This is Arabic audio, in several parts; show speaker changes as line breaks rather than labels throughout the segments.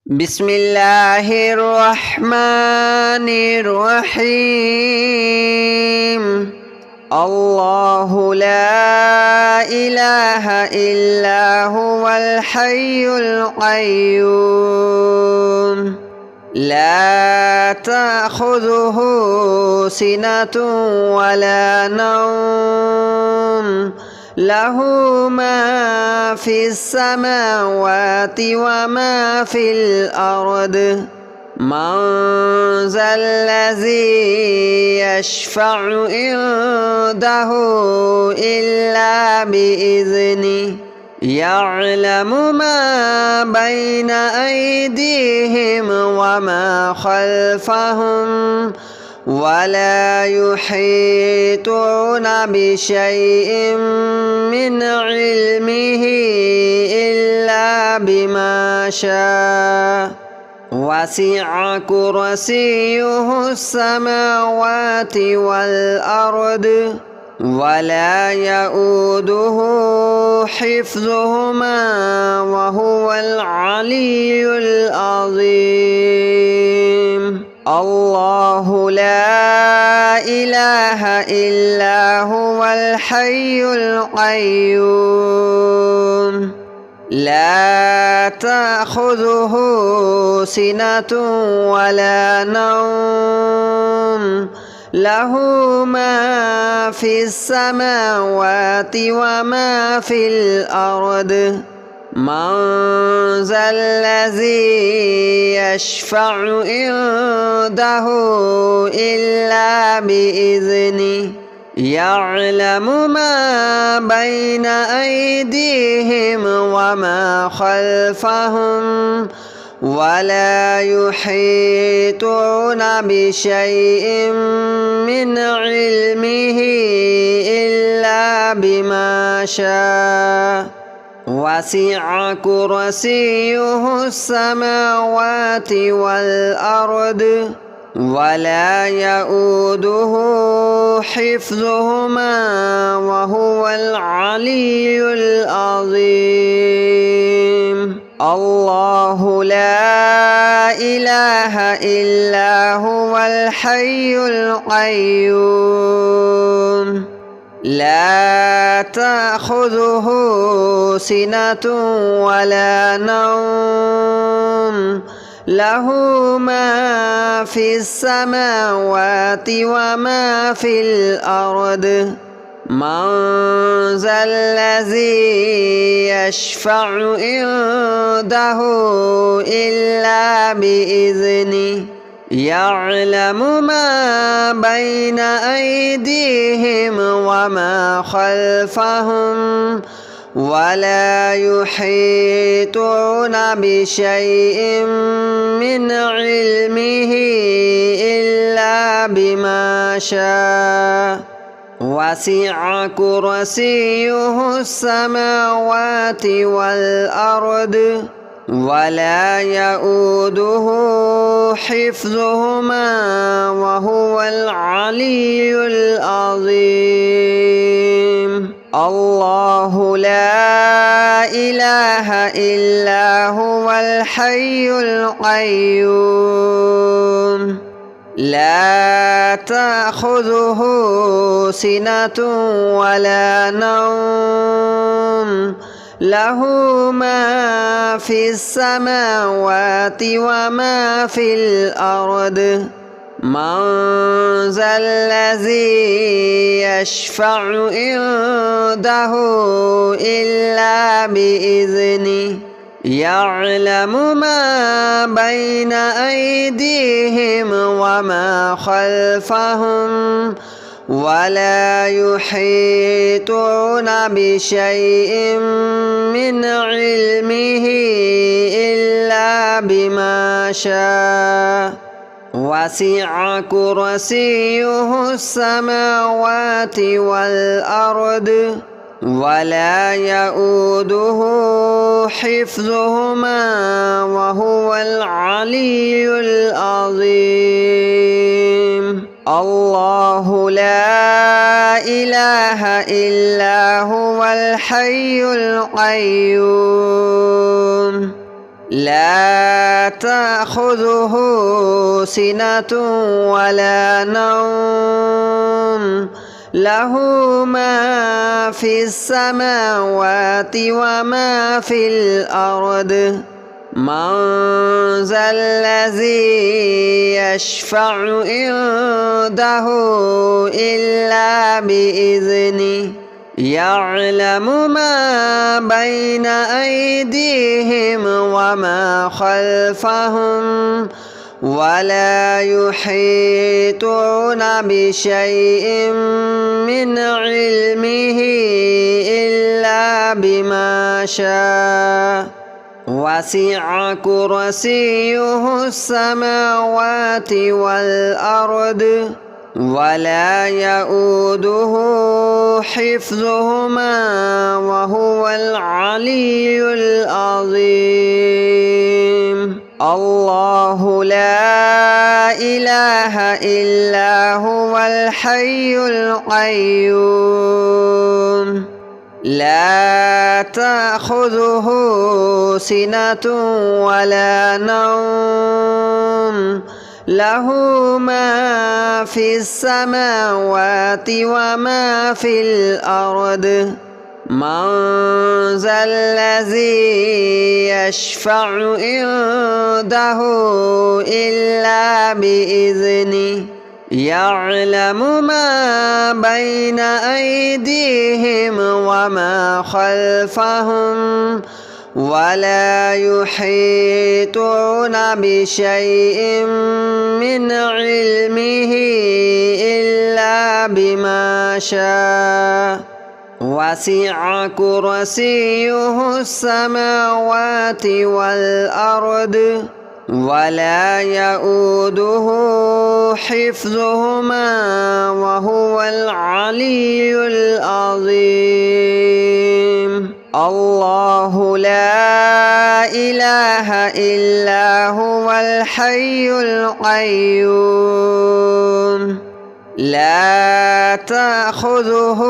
بسم الله الرحمن الرحيم. الله لا إله إلا هو الحي القيوم لا تأخذه سنة ولا نوم له ما في السماوات وما في الأرض من ذا الذي يشفع عنده إلا بإذنه يعلم ما بين أيديهم وما خلفهم ولا يحيطون بشيء من علمه إلا بما شاء وسع كرسيه السماوات والأرض ولا يؤوده حفظهما وهو العلي العظيم. الله لا إله إلا هو الحي القيوم لا تأخذه سنة ولا نوم له ما في السماوات وما في الأرض من ذا الذي يشفع عنده إلا بإذنه يعلم ما بين أيديهم وما خلفهم ولا يحيطون بشيء من علمه إلا بما شاء وسع كرسيه السماوات والأرض ولا يؤوده حفظهما وهو العلي العظيم. الله لا إله إلا هو الحي القيوم لا تأخذه سنة ولا نوم له ما في السماوات وما في الأرض من ذا الذي يشفع عنده إلا بإذنه يعلم ما بين أيديهم وما خلفهم ولا يحيطون بشيء من علمه إلا بما شاء وسع كرسيه السماوات والأرض ولا يؤوده حفظهما وهو العلي العظيم. الله لا إله إلا هو الحي القيوم لا تأخذه سنة ولا نوم له ما في السماوات وما في الأرض من ذا الذي يشفع عنده إلا بإذنه يعلم ما بين أيديهم وما خلفهم ولا يحيطون بشيء من علمه إلا بما شاء وسع كرسيه السماوات والأرض ولا يؤوده حفظهما وهو العلي العظيم. الله لا إله إلا هو الحي القيوم لا تأخذه سنة ولا نوم له ما في السماوات وما في الأرض من ذا الذي يشفع عنده إلا بإذنه يعلم ما بين أيديهم وما خلفهم ولا يحيطون بشيء من علمه إلا بما شاء وسع كرسيه السماوات والأرض ولا يؤوده حفظهما وهو العلي العظيم الله لا إله إلا هو الحي القيوم لا تأخذه سنة ولا نوم له ما في السماوات وما في الأرض من ذا الذي يشفع عنده إلا بإذنه يعلم ما بين أيديهم وما خلفهم ولا يحيطون بشيء من علمه إلا بما شاء وسع كرسيه السماوات والأرض ولا يؤوده حفظهما وهو العلي العظيم الله لا إله إلا هو الحي القيوم لا تأخذه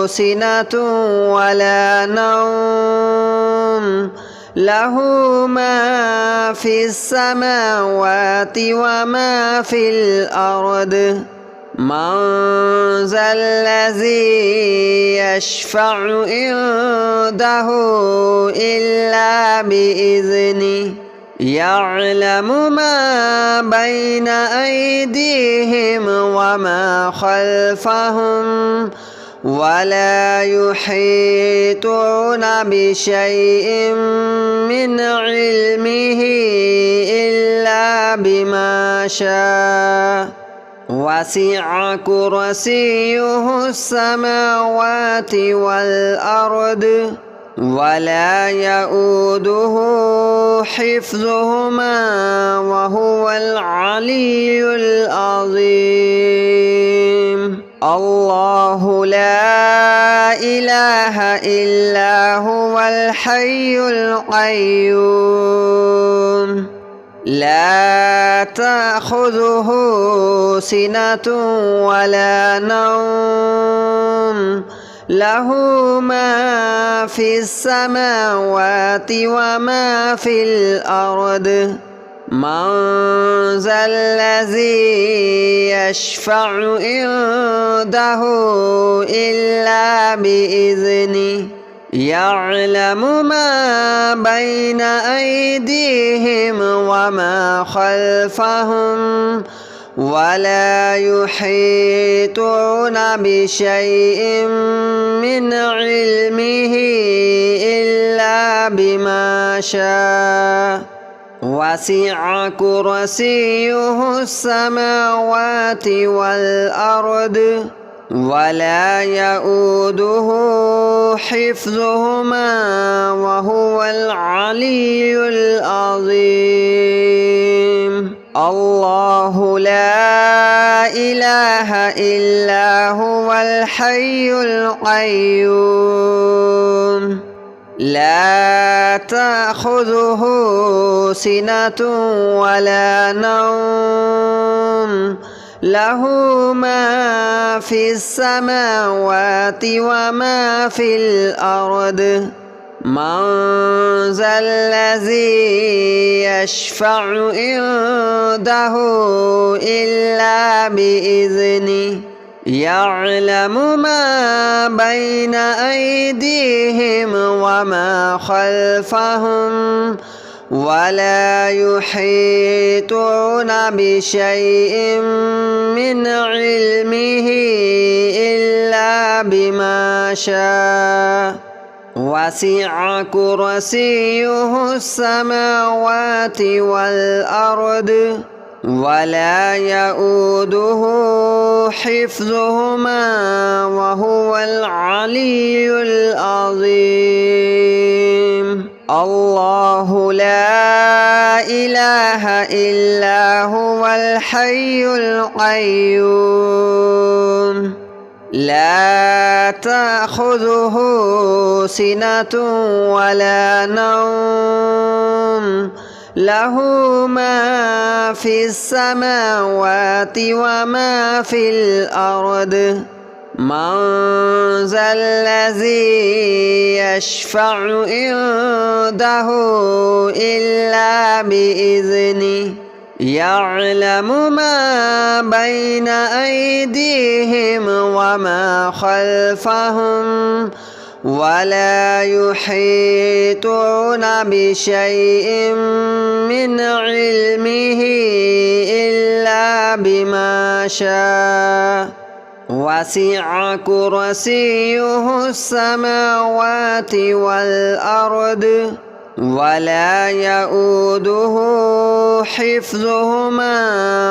سنة ولا نوم له ما في السماوات وما في الأرض من ذا الذي يشفع عنده إلا بإذنه يعلم ما بين أيديهم وما خلفهم ولا يحيطون بشيء من علمه إلا بما شاء وسع كرسيه السماوات والأرض ولا يؤوده حفظهما وهو العلي العظيم الله لا إله إلا هو الحي القيوم لا تأخذه سنة ولا نوم له ما في السماوات وما في الأرض من ذا الذي يشفع عنده إلا بإذنه يعلم ما بين أيديهم وما خلفهم ولا يحيطون بشيء من علمه إلا بما شاء وسع كرسيه السماوات والأرض ولا يؤوده حفظهما وهو العلي العظيم الله لا إله إلا هو الحي القيوم لا تأخذه سنة ولا نوم له ما في السماوات وما في الأرض من ذا الذي يشفع عنده إلا بإذنه يعلم ما بين أيديهم وما خلفهم ولا يحيطون بشيء من علمه إلا بما شاء وسع كرسيه السماوات والأرض ولا يؤوده حفظهما وهو العلي العظيم. الله لا إله إلا هو الحي القيوم لا تأخذه سنة ولا نوم له ما في السماوات وما في الأرض من ذا الذي يشفع عنده إلا بإذنه يعلم ما بين أيديهم وما خلفهم ولا يحيطون بشيء من علمه إلا بما شاء وسع كرسيه السماوات والأرض ولا يؤوده حفظهما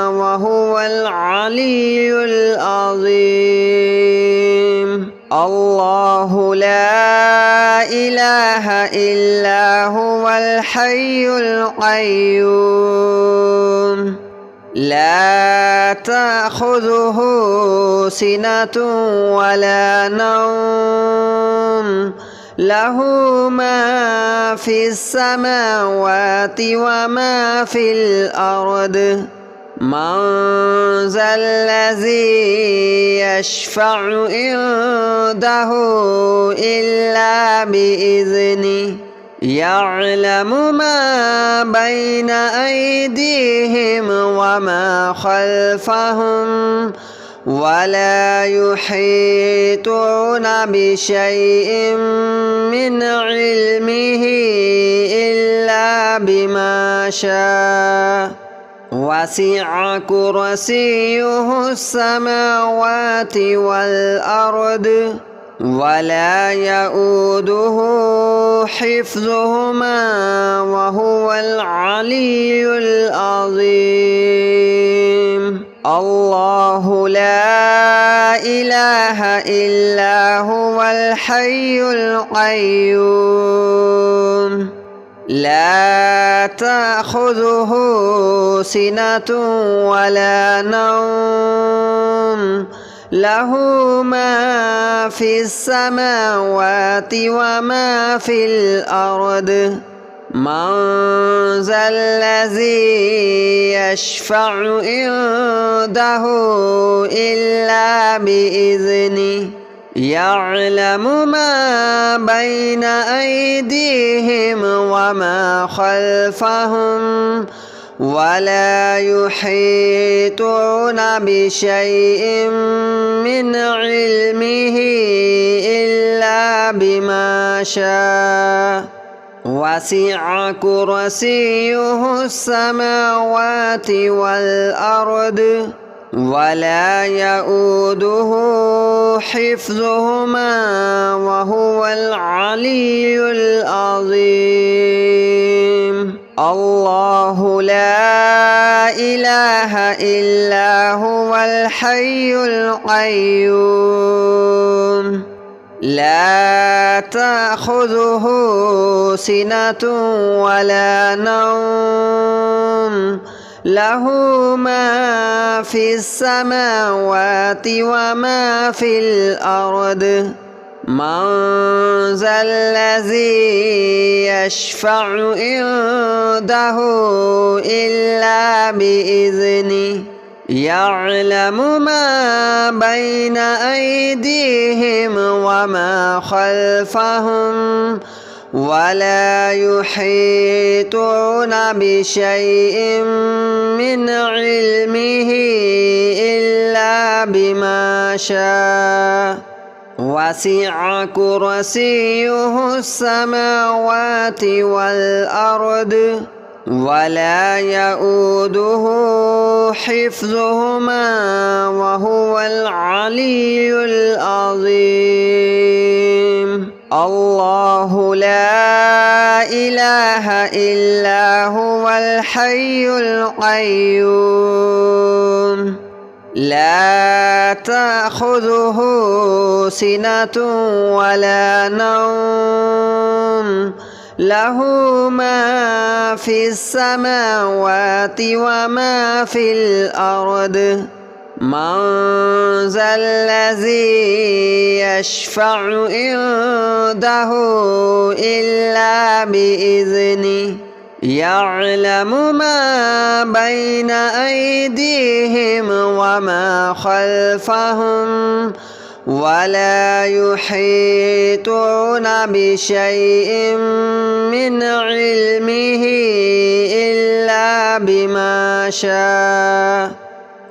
وهو العلي العظيم. الله لا إله إلا هو الحي القيوم لا تأخذه سنة ولا نوم له ما في السماوات وما في الأرض من ذا الذي يشفع عنده إلا بإذنه يعلم ما بين أيديهم وما خلفهم ولا يحيطون بشيء من علمه إلا بما شاء وسع كرسيه السماوات والأرض ولا يؤوده حفظهما وهو العلي العظيم. الله لا إله إلا هو الحي القيوم لا تأخذه سنة ولا نوم له ما في السماوات وما في الأرض من ذا الذي يشفع عنده إلا بإذنه يعلم ما بين أيديهم وما خلفهم ولا يحيطون بشيء من علمه إلا بما شاء وسع كرسيه السماوات والأرض ولا يؤوده حفظهما وهو العلي العظيم. الله لا إله إلا هو الحي القيوم لا تأخذه سنة ولا نوم له ما في السماوات وما في الأرض من ذا الذي يشفع عنده إلا بإذنه يعلم ما بين أيديهم وما خلفهم ولا يحيطون بشيء من علمه إلا بما شاء وسع كرسيه السماوات والأرض ولا يؤوده حفظهما وهو العلي العظيم الله لا إله إلا هو الحي القيوم لا تأخذه سنة ولا نوم له ما في السماوات وما في الأرض من ذا الذي يشفع عنده إلا بإذنه يعلم ما بين أيديهم وما خلفهم ولا يحيطون بشيء من علمه إلا بما شاء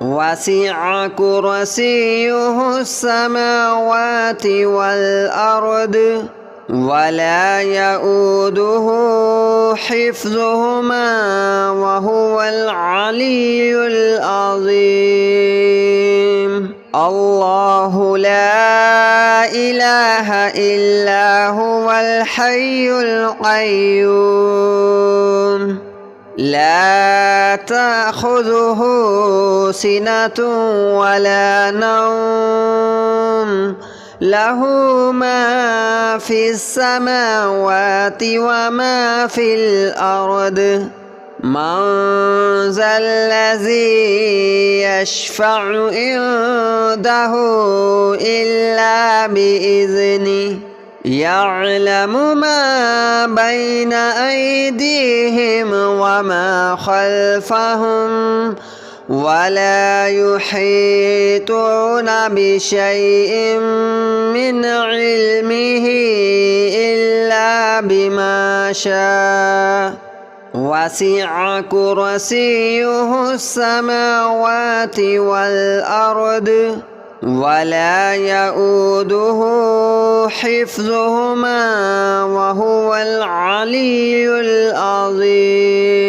وسع كرسيه السماوات والأرض ولا يؤوده حفظهما وهو العلي العظيم الله لا إله إلا هو الحي القيوم لا تأخذه سنة ولا نوم له ما في السماوات وما في الأرض من ذا الذي يشفع عنده إلا بإذنه يعلم ما بين أيديهم وما خلفهم ولا يحيطون بشيء من علمه إلا بما شاء وسع كرسيه السماوات والأرض ولا يؤوده حفظهما وهو العلي العظيم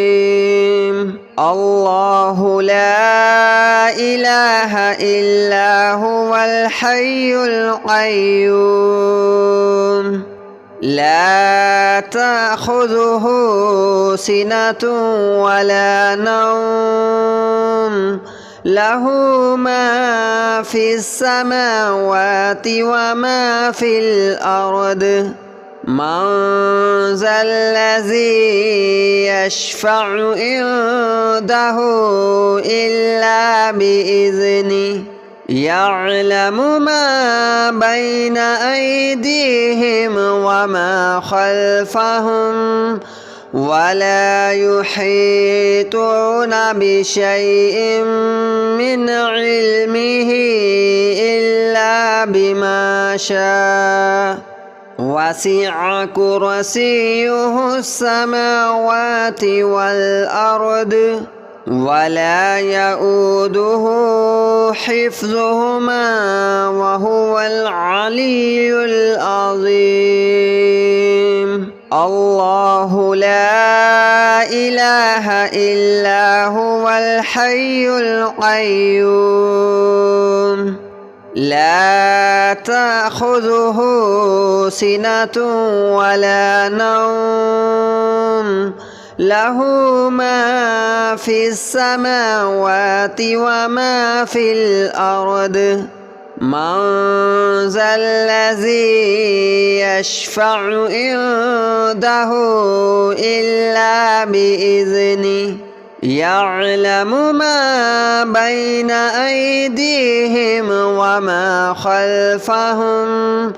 الله لا إله إلا هو الحي القيوم لا تأخذه سنة ولا نوم له ما في السماوات وما في الأرض من ذا الذي يشفع عنده إلا بإذنه يعلم ما بين أيديهم وما خلفهم ولا يحيطون بشيء من علمه إلا بما شاء وسع كرسيه السماوات والأرض ولا يؤوده حفظهما وهو العلي العظيم الله لا إله إلا هو الحي القيوم لا تأخذه سنة ولا نوم له ما في السماوات وما في الأرض من ذا الذي يشفع عنده إلا بإذنه يعلم ما بين أيديهم وما خلفهم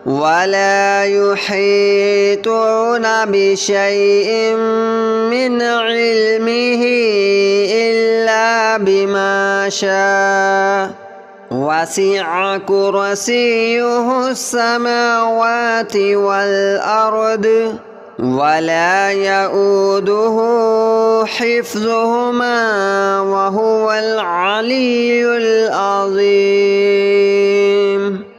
ولا يحيطون بشيء من علمه إلا بما شاء وسع كرسيه السماوات والأرض ولا يؤوده حفظهما وهو العلي العظيم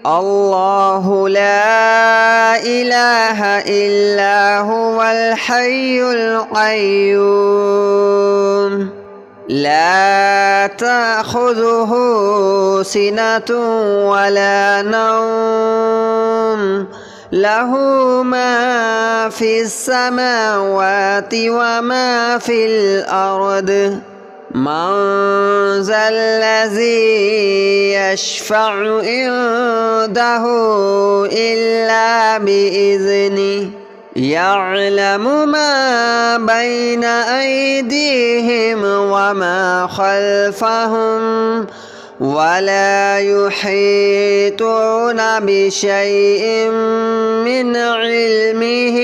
الله لا إله إلا هو الحي القيوم لا تأخذه سنة ولا نوم له ما في السماوات وما في الأرض من ذا الذي يشفع عنده إلا بإذنه يعلم ما بين أيديهم وما خلفهم ولا يحيطون بشيء من علمه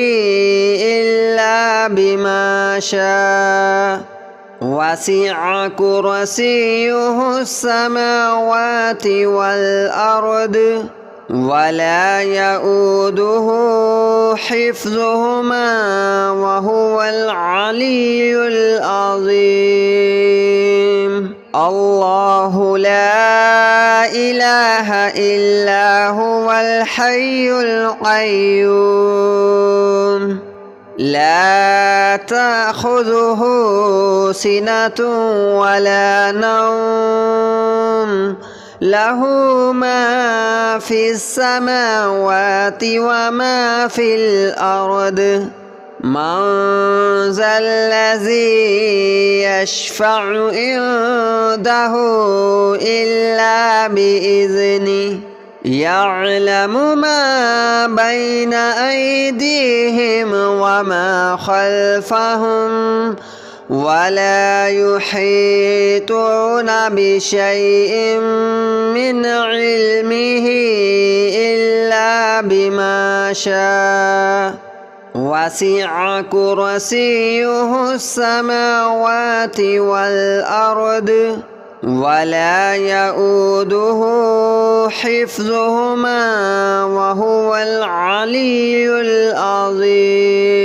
إلا بما شاء وسع كرسيه السماوات والأرض ولا يؤوده حفظهما وهو العلي العظيم الله لا إله إلا هو الحي القيوم لا تأخذه سنة ولا نوم له ما في السماوات وما في الأرض من ذا الذي يشفع عنده إلا بإذنه يعلم ما بين أيديهم وما خلفهم ولا يحيطون بشيء من علمه إلا بما شاء وسع كرسيه السماوات والأرض ولا يؤوده حفظهما وهو العلي العظيم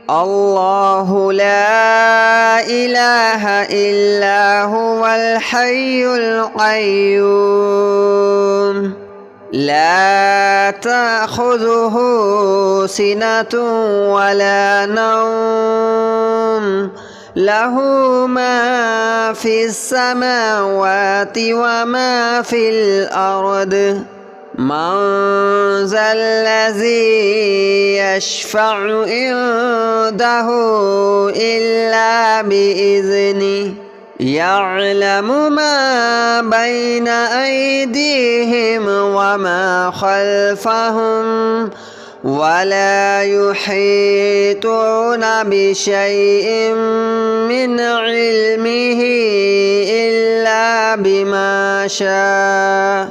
الله لا إله إلا هو الحي القيوم لا تأخذه سنة ولا نوم له ما في السماوات وما في الأرض من ذا الذي يشفع عنده إلا بإذنه يعلم ما بين أيديهم وما خلفهم ولا يحيطون بشيء من علمه إلا بما شاء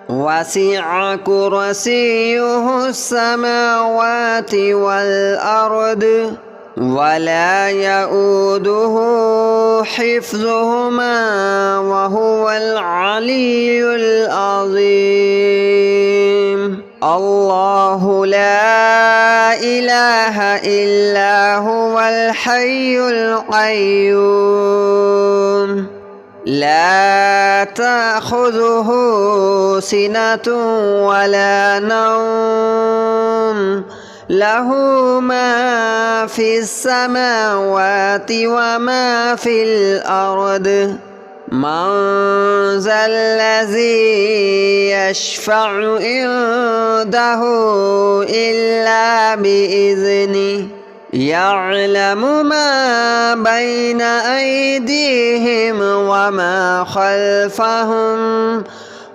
وسع كرسيه السماوات والأرض ولا يؤوده حفظهما وهو العلي العظيم الله لا إله إلا هو الحي القيوم لا تأخذه سنة ولا نوم له ما في السماوات وما في الأرض من ذا الذي يشفع عنده إلا بإذنه يعلم ما بين أيديهم وما خلفهم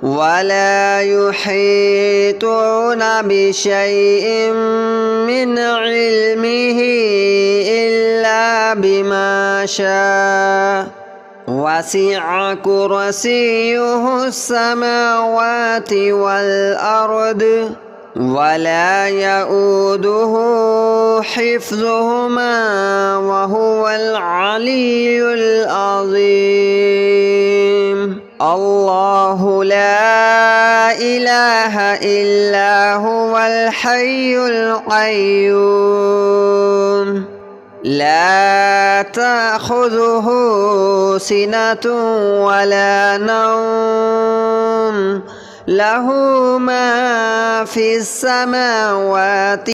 ولا يحيطون بشيء من علمه إلا بما شاء وسع كرسيه السماوات والأرض ولا يؤوده حفظهما وهو العلي العظيم الله لا إله إلا هو الحي القيوم لا تأخذه سنة ولا نوم له ما في السماوات